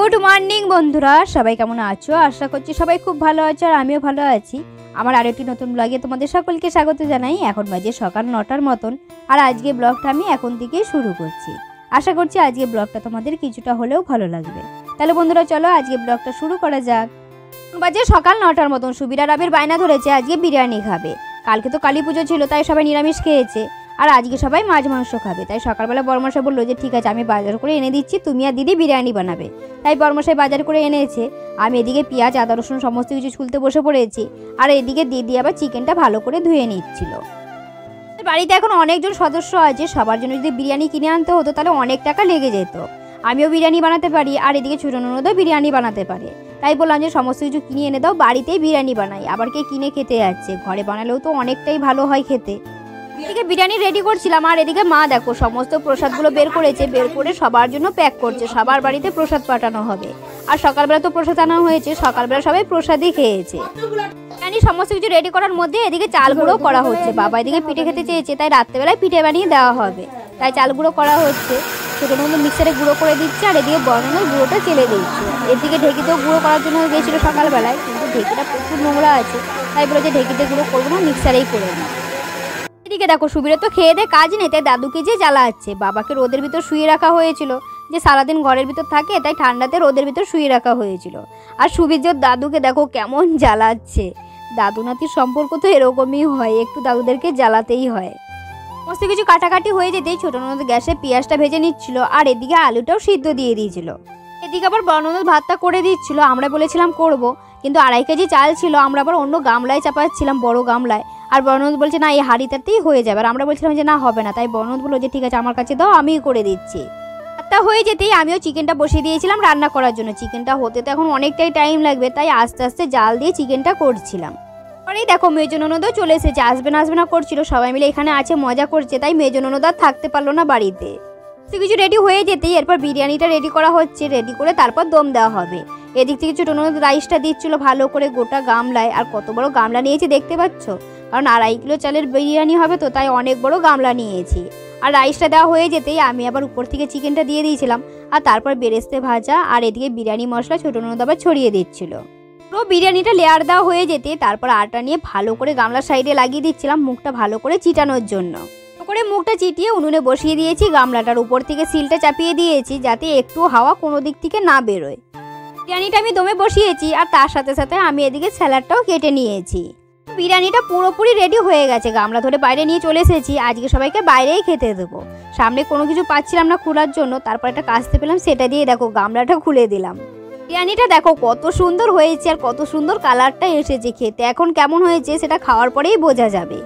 Good morning বন্ধুরা, সবাই কেমন আছো? আশা করছি সবাই খুব ভালো আছো আর আমিও ভালো আছি। আমার আরেকটি নতুন ব্লগে তোমাদের সকলকে স্বাগত জানাই। এখন বাজে সকাল 9টার মতন আর আজকে ব্লগটা আমি এখন থেকে শুরু করছি। আশা করছি আজকে ব্লগটা তোমাদের কিছুটা হলেও ভালো লাগবে। তাহলে বন্ধুরা চলো আজকে ব্লগটা শুরু করা যাক। বাজে সকাল 9টার মতন। সুবিরা রাবির বায়না ধরেছে আজকে বিরিয়ানি খাবে। কালকে তো কালী পুজো ছিল তাই সবাই নিরামিষ খেয়েছে আর আজকে সবাই মাছ মাংস খাবে। তাই সকালবেলা বড়মশাই বললো যে ঠিক আছে আমি বাজার করে এনে দিচ্ছি, তুমি আর দিদি বিরিয়ানি বানাবে। তাই বড়মশাই বাজার করে এনেছে। আমি এদিকে পেঁয়াজ আদা রসুন সমস্ত কিছু ছুলতে বসে পড়েছি আর এদিকে দিদি আবার চিকেনটা ভালো করে ধুয়ে নিচ্ছিল। বাড়িতে এখন অনেকজন সদস্য আছে, সবার জন্য যদি বিরিয়ানি কিনে আনতে হতো তাহলে অনেক টাকা লেগে যেত। আমিও বিরিয়ানি বানাতে পারি আর এদিকে ছোটো ননদও বিরিয়ানি বানাতে পারে। তাই বললাম যে সমস্ত কিছু কিনে এনে দাও, বাড়িতেই বিরিয়ানি বানাই। আবার কে কিনে খেতে যাচ্ছে, ঘরে বানালেও তো অনেকটাই ভালো হয় খেতে। এদিকে বিরিয়ানি রেডি করছিলাম আর এদিকে মা দেখো সমস্ত প্রসাদগুলো বের করেছে, বের করে সবার জন্য প্যাক করছে। সবার বাড়িতে প্রসাদ পাঠানো হবে আর সকালবেলা তো প্রসাদ আনা হয়েছে, সকালবেলা সবাই প্রসাদই খেয়েছে। বিরিয়ানি সমস্ত কিছু রেডি করার মধ্যে এদিকে চাল গুঁড়ো করা হচ্ছে। বাবা এদিকে পিঠে খেতে চেয়েছে তাই রাত্রেবেলায় পিঠে বানিয়ে দেওয়া হবে, তাই চাল গুঁড়ো করা হচ্ছে। ছোটো ননদ মিক্সারে গুঁড়ো করে দিচ্ছে আর এদিকে বড় ননদ গুঁড়োটা চেলে দিচ্ছে। এদিকে ঢেকিতেও গুঁড়ো করার জন্য গিয়েছিল সকালবেলায়, কিন্তু ঢেকিটা প্রচুর নোংরা আছে তাই বলে যে ঢেকিতে গুঁড়ো করবো না, মিক্সারেই করে নিই। এদিকে দেখো সুবিরা তো খেয়ে দিয়ে কাজ নেই তাই দাদুকে যে জ্বালাচ্ছে। বাবাকে রোদের ভিতর শুয়ে রাখা হয়েছিল, যে সারাদিন ঘরের ভিতর থাকে তাই ঠান্ডাতে রোদের ভিতর শুয়ে রাখা হয়েছিল। আর সুবীর দাদুকে দেখো কেমন জ্বালাচ্ছে। দাদু নাতির সম্পর্ক তো এরকমই হয়, একটু দাদুদেরকে জ্বালাতেই হয়। সমস্ত কিছু কাটাকাটি হয়ে যেতেই ছোটো ননদ গ্যাসে পেঁয়াজটা ভেজে নিচ্ছিল আর এদিকে আলুটাও সিদ্ধ দিয়ে দিয়েছিল। এদিকে আবার বড় ননদ ভাতটা করে দিচ্ছিল। আমরা বলেছিলাম করব, কিন্তু 2.5 কেজি চাল ছিল, আমরা আবার অন্য গামলায় চাপাচ্ছিলাম, বড় গামলায়। আর বড় ননদ বলছে না এই হাঁড়িটাতেই হয়ে যাবে, আর আমরা বলছিলাম যে না হবে না। তাই বড় ননদ বললো যে ঠিক আছে আমার কাছে দাও, আমিই করে দিচ্ছি। ভাতটা হয়ে যেতেই আমিও চিকেনটা বসিয়ে দিয়েছিলাম রান্না করার জন্য। চিকেনটা হতে তো এখন অনেকটাই টাইম লাগবে, তাই আস্তে আস্তে জাল দিয়ে চিকেনটা করছিলাম। পরেই দেখো মেজো ননদও চলে এসেছে, আসবে না করছিল। সবাই মিলে এখানে আছে মজা করছে, তাই মেজো ননদ আর থাকতে পারলো না বাড়িতে। কিছু রেডি হয়ে যেতেই এরপর বিরিয়ানিটা রেডি করা হচ্ছে, রেডি করে তারপর দম দেওয়া হবে। এদিক থেকে ছোটো ননদ রাইসটা দিচ্ছিল ভালো করে গোটা গামলায়। আর কত বড় গামলা নিয়েছি দেখতে পাচ্ছ, কারণ 2.5 কিলো চালের বিরিয়ানি হবে তো তাই অনেক বড় গামলা নিয়েছি। আর রাইসটা দেওয়া হয়ে যেতেই আমি আবার উপর থেকে চিকেনটা দিয়ে দিয়েছিলাম আর তারপর বেরেস্তে ভাজা আর এদিকে বিরিয়ানি মশলা ছোটো ননদ আবার ছড়িয়ে দিচ্ছিল। পুরো বিরিয়ানিটা লেয়ার দেওয়া হয়ে যেতে তারপর আটা নিয়ে ভালো করে গামলার সাইডে লাগিয়ে দিচ্ছিলাম মুখটা ভালো করে চিটানোর জন্য। করে মুখটা চিটিয়ে উনুনে বসিয়ে দিয়েছি, গামলাটার উপর থেকে সিলটা চাপিয়ে দিয়েছি যাতে একটু হাওয়া কোনো দিক থেকে না বেরোয়। বিরিয়ানিটা আমি দমে বসিয়েছি আর তার সাথে সাথে আমি এদিকে স্যালাডটাও কেটে নিয়েছি। বিরিয়ানিটা পুরোপুরি রেডি হয়ে গেছে, গামলা ধরে বাইরে নিয়ে চলে এসেছি। আজকে সবাইকে বাইরেই খেতে দেবো। সামনে কোনো কিছু পাচ্ছিলাম না খোলার জন্য, তারপর একটা কাস্তে পেলাম, সেটা দিয়ে দেখো গামলাটা খুলে দিলাম। বিরিয়ানিটা দেখো কত সুন্দর হয়েছে আর কত সুন্দর কালারটা এসেছে। খেতে এখন কেমন হয়েছে সেটা খাওয়ার পরেই বোঝা যাবে।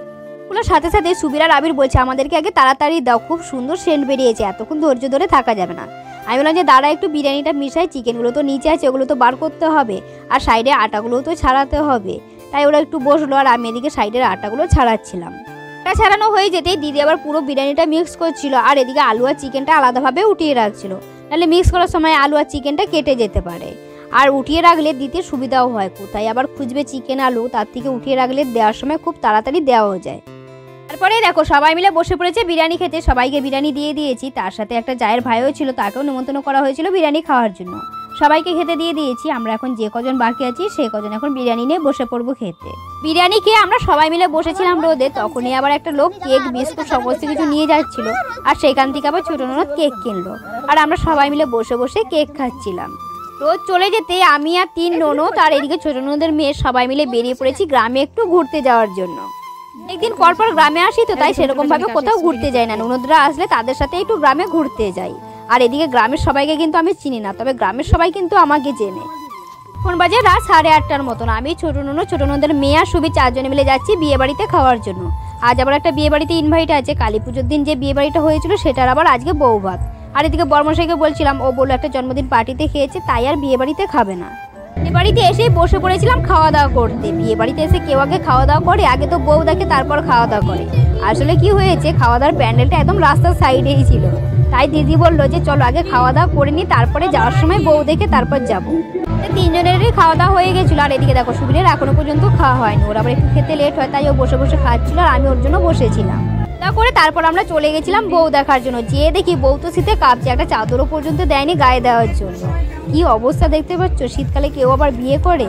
ওগুলোর সাথে সাথে সুবিরা আবির বলছে আমাদেরকে আগে তাড়াতাড়ি দাও, খুব সুন্দর সেন্ট বেরিয়েছে, এতক্ষণ ধৈর্য ধরে থাকা যাবে না। আমি বললাম যে দাঁড়া একটু বিরিয়ানিটা মিশাই, চিকেনগুলো তো নিচে আছে ওগুলো তো বার করতে হবে আর সাইডে আটাগুলোও তো ছাড়াতে হবে। তাই ওরা একটু বসলো আর আমি এদিকে সাইডের আটাগুলো ছাড়াচ্ছিলাম। আটা ছাড়ানো হয়ে যেতেই দিদি আবার পুরো বিরিয়ানিটা মিক্স করছিল আর এদিকে আলু আর চিকেনটা আলাদাভাবে উঠিয়ে রাখছিল, নাহলে মিক্স করার সময় আলু আর চিকেনটা কেটে যেতে পারে। আর উঠিয়ে রাখলে দিতে সুবিধাও হয়, কোথায় আবার খুঁজবে চিকেন আলু, তার থেকে উঠিয়ে রাখলে দেওয়ার সময় খুব তাড়াতাড়ি দেওয়াও যায়। তারপরে দেখো সবাই মিলে বসে পড়েছে বিরিয়ানি খেতে। সবাইকে বিরিয়ানি দিয়ে দিয়েছি, তার সাথে একটা জায়ের ভাইও ছিল, তাকেও নিমন্ত্রণ করা হয়েছিল বিরিয়ানি খাওয়ার জন্য। সবাইকে খেতে দিয়ে দিয়েছি। আমরা এখন যে কজন বাকি আছি সেই কজন এখন বিরিয়ানি নিয়ে বসে পড়বো খেতে। বিরিয়ানি খেয়ে আমরা সবাই মিলে বসেছিলাম রোদে, তখনই আবার একটা লোক কেক বিস্কুট সমস্ত কিছু নিয়ে যাচ্ছিল আর সেখান থেকে আবার ছোটো ননদ কেক কিনলো আর আমরা সবাই মিলে বসে বসে কেক খাচ্ছিলাম। রোদ চলে যেতে আমি আর 3 ননদ আর এদিকে ছোটো ননদের মেয়ে সবাই মিলে বেরিয়ে পড়েছি গ্রামে একটু ঘুরতে যাওয়ার জন্য। একদিন পর গ্রামে আসি তো তাই সেরকম ভাবে কোথাও ঘুরতে যাই না, ননদরা আসলে তাদের সাথে একটু গ্রামে ঘুরতে যাই। আর এদিকে গ্রামের সবাইকে কিন্তু আমি চিনি না, তবে গ্রামের সবাই কিন্তু আমাকে চেনে। ফোন বাজে রাত 8:30টার মতন। আমি ছোটো ননদের মেয়ে আর সুবি 4 জনে মিলে যাচ্ছি বিয়ে বাড়িতে খাওয়ার জন্য। আজ আবার একটা বিয়ে বাড়িতে ইনভাইট আছে, কালী পুজোর দিন যে বিয়ে বাড়িটা হয়েছিল সেটার আবার আজকে বউ ভাত। আর এদিকে বর্মশাইকে বলছিলাম, ও বললো একটা জন্মদিন পার্টিতে খেয়েছে তাই আর বিয়ে বাড়িতে খাবে না। বিয়ে বাড়িতে এসে বসে পড়েছিলাম খাওয়া দাওয়া করতে। বিয়ে বাড়িতে এসে কেউ আগে খাওয়া দাওয়া করে, আগে তো বউ দেখে তারপর খাওয়া দাওয়া করে। আসলে কি হয়েছে, খাওয়া দাওয়ার প্যান্ডেলটা একদম রাস্তার সাইডেই ছিল, তাই দিদি বললো যে চলো আগে খাওয়া দাওয়া করে নি, তারপরে যাওয়ার সময় বউ দেখে তারপর যাবো। 3 জনেরই খাওয়া দাওয়া হয়ে গেছিলো। আর এদিকে দেখো সুবিরের এখনো পর্যন্ত খাওয়া হয়নি, ওর আবার একটু খেতে লেট হয় তাই ও বসে বসে খাচ্ছিল আর আমি ওর জন্য বসেছিলাম। তা করে তারপর আমরা চলে গেছিলাম বউ দেখার জন্য। যেয়ে দেখি বউ তো শীতে কাঁপছে, একটা চাদরও পর্যন্ত দেয়নি গায়ে দেওয়ার জন্য। কি অবস্থা দেখতে পাচ্ছ, শীতকালে কেউ আবার বিয়ে করে?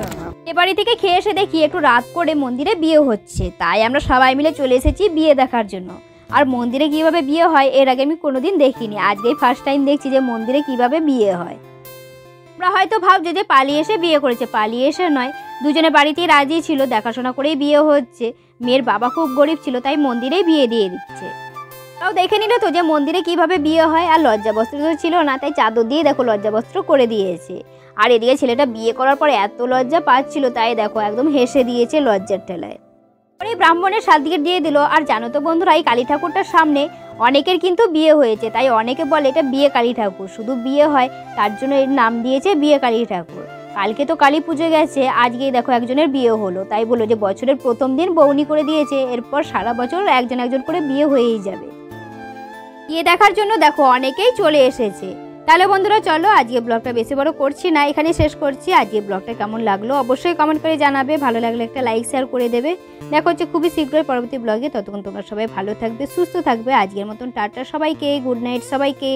এ বাড়ি থেকে খেয়ে এসে দেখি একটু রাত করে মন্দিরে বিয়ে হচ্ছে, তাই আমরা সবাই মিলে চলে এসেছি বিয়ে দেখার জন্য। আর মন্দিরে কিভাবে বিয়ে হয় এর আগে আমি কোনোদিন দেখিনি, আজকেই ফার্স্ট টাইম দেখছি যে মন্দিরে কিভাবে বিয়ে হয়। আমরা হয়তো ভাবছি যে পালিয়ে এসে বিয়ে করেছে, পালিয়ে এসে নয়, দুজনে বাড়িতেই রাজি ছিল, দেখাশোনা করেই বিয়ে হচ্ছে। মেয়ের বাবা খুব গরিব ছিল, তাই মন্দিরেই বিয়ে দিয়ে দিচ্ছে। তাও দেখে নিলে তো যে মন্দিরে কিভাবে বিয়ে হয়। আর লজ্জাবস্ত্র তো ছিল না, তাই চাদর দিয়ে দেখো লজ্জাবস্ত্র করে দিয়েছে। আর এদিকে ছেলেটা বিয়ে করার পর এত লজ্জা পাচ্ছিল, তাই দেখো একদম হেসে দিয়েছে লজ্জার ঠেলায়। পরে ব্রাহ্মণের সার্টিফিকেট দিয়ে দিল। আর জানো তো বন্ধুরা, এই কালী ঠাকুরটার সামনে অনেকের কিন্তু বিয়ে হয়েছে, তাই অনেকে বলে এটা বিয়ে কালী ঠাকুর, শুধু বিয়ে হয় তার জন্য এর নাম দিয়েছে বিয়ে কালী ঠাকুর। কালকে তো কালী পুজো গেছে, আজকেই দেখো একজনের বিয়ে হলো, তাই বললো যে বছরের প্রথম দিন বউনি করে দিয়েছে, এরপর সারা বছর একজন একজন করে বিয়ে হয়েই যাবে। বিয়ে দেখার জন্য দেখো অনেকেই চলে এসেছে। তাহলে বন্ধুরা চলো, আজকে ব্লগটা বেশি বড় করছি না, এখানে শেষ করছি। আজকে ব্লগটা কেমন লাগলো অবশ্যই কমেন্ট করে জানাবে, ভালো লাগলে একটা লাইক শেয়ার করে দেবে। দেখা হচ্ছে খুবই শীঘ্রই পরবর্তী ব্লগে, ততক্ষণ তোমরা সবাই ভালো থাকবে, সুস্থ থাকবে। আজকের মতন টাটা সবাইকে, গুড নাইট সবাইকে।